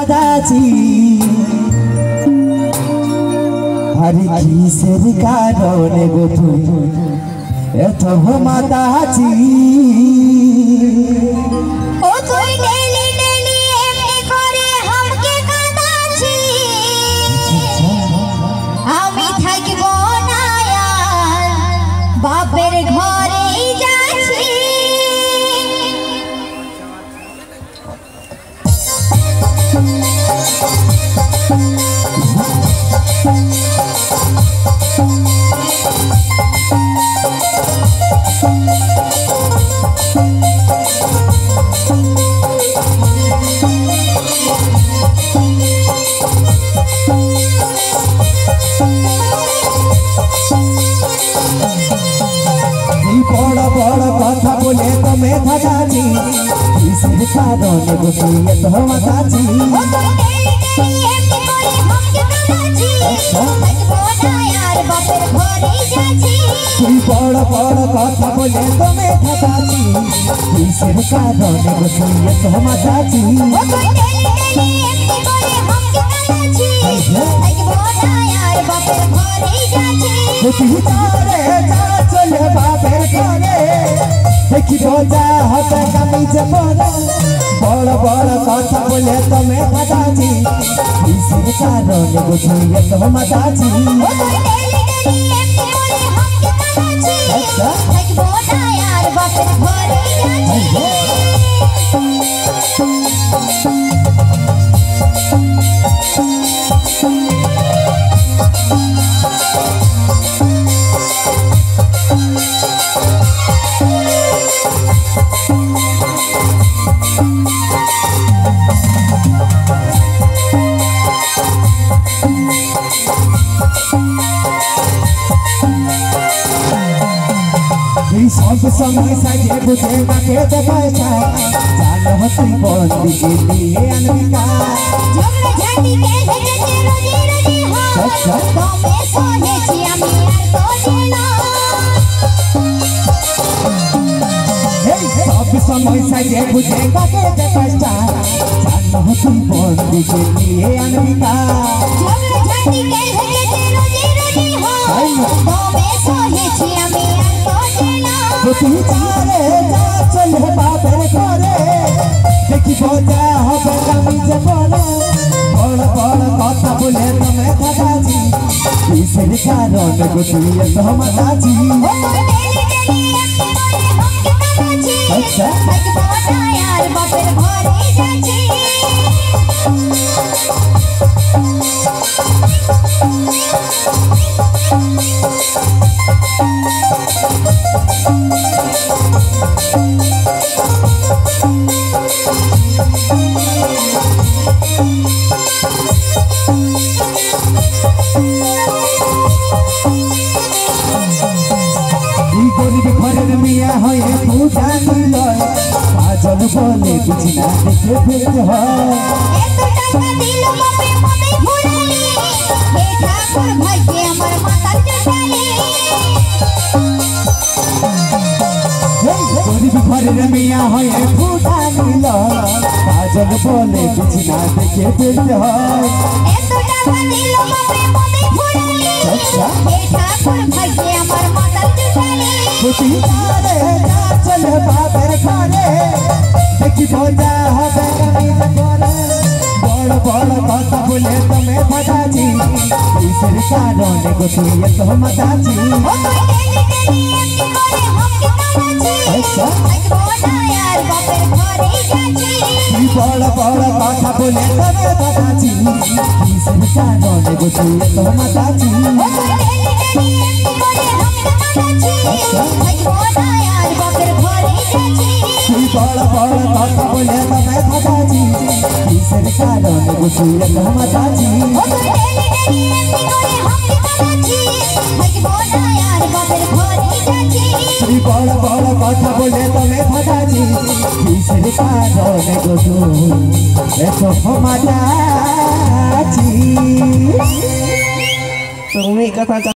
মাতাজি আরে কিসের কারণে গো তুমি এত মাতাজি ও তুই ডেলি ডেলি এমনি করে আমাকে কাঁদাছি আমি থাকব না আর বাপের ঘরেই যাচ্ছি बड़ बड़ कथा बोले तो मैं थकाची किसके कारण गो तू एत माताजी ও তুই ডেলি ডেলি এমনি করে আমাকে কাঁদাছি থাকব না আর বাপের ঘরেই যাচ্ছি তুই বড় বড় কথা বলে তো मैं थकाची किसके कारण गो तू एत माताजी ও তুই ডেলি ডেলি এমনি করে আমাকে কাঁদাছি থাকব না আর বাপের ঘরেই যাচ্ছি তুই তারে যা চলে বাপের ঘরে দেখি বোঝা হবে কামিজে পরে বড় বড় কথা বলে তো मैं थकाची किसके कारण गो तू एत माताजी ও তুই ডেলি ডেলি এমনি করে আমাকে কাঁদাছি থাকব না আর বাপের ঘরেই যাচ্ছি सब समय सजे बुझे ना के देखा जानो तुम बंदी के लिए अनविका ঝগড়া ঝাঁটি কে হেজেছে রোজি রোজি হয় তোমে সহেছি আমি আর তোজে না सब समय सजे बुझे ना के देखा जानो तुम बंदी के लिए अनविका ঝগড়া ঝাঁটি কে হেজেছে রোজি রোজি হয় তোমে সহেছি আমি আর তোজে না तू तारे जा चले बापের ঘরে দেখি বোঝা হবে কামিজে পরে বড় বড় কথা বলে তো मैं थकाची किसের কারণে গো তুই এত মাতাজি ও তুই ডেলি ডেলি এমনি করে আমাকে কাঁদাছি থাকব না আর বাপের ঘরেই যাচ্ছি গরিব ঘরের মিয়া হয়ে পূজা নিল কাজল বলে বুঝি না দেখে ফেলতে হয় এত টাকা দিল বাপে মনে ভুলালি হে ঠাকুর ভাগ্যে আমার মাথার চটালি গরিব ঘরের মিয়া হয়ে পূজা নিল কাজল বলে বুঝি না দেখে ফেলতে হয় এত টাকা দিল বাপে মনে ভুলালি হে ঠাকুর ভাগ্যে আমার মাথার চটালি তুই তারে যা চলে বাপের ঘরে দেখি বোঝা হবে কামিজে পরে বড় বড় কথা বলে তো मैं थकाची কিসের কারণে গো তুই এত মাতাজি ও তুই ডেলি ডেলি এমনি করে আমাকে কাঁদাছি থাকব না আর বাপের ঘরেই যাচ্ছি তুই বড় বড় কথা বলে তো मैं थकाची কিসের কারণে গো তুই এত মাতাজি ও তুই ডেলি ডেলি এমনি করে আমাকে কাঁদাছি থাকব না আর বাপের ঘরেই যাচ্ছি তুই বড় বড় কথা বলে তো मैं थकाची কিসের কারণে গো তুই এত মাতাজি ও তুই ডেলি ডেলি এমনি করে আমাকে কাঁদাছি থাকব না আর বাপের ঘরেই যাচ্ছি তুই বড় বড় কথা বলে তো मैं थकाची কিসের কারণে গো তুই এত মাতাজি তুমি কথা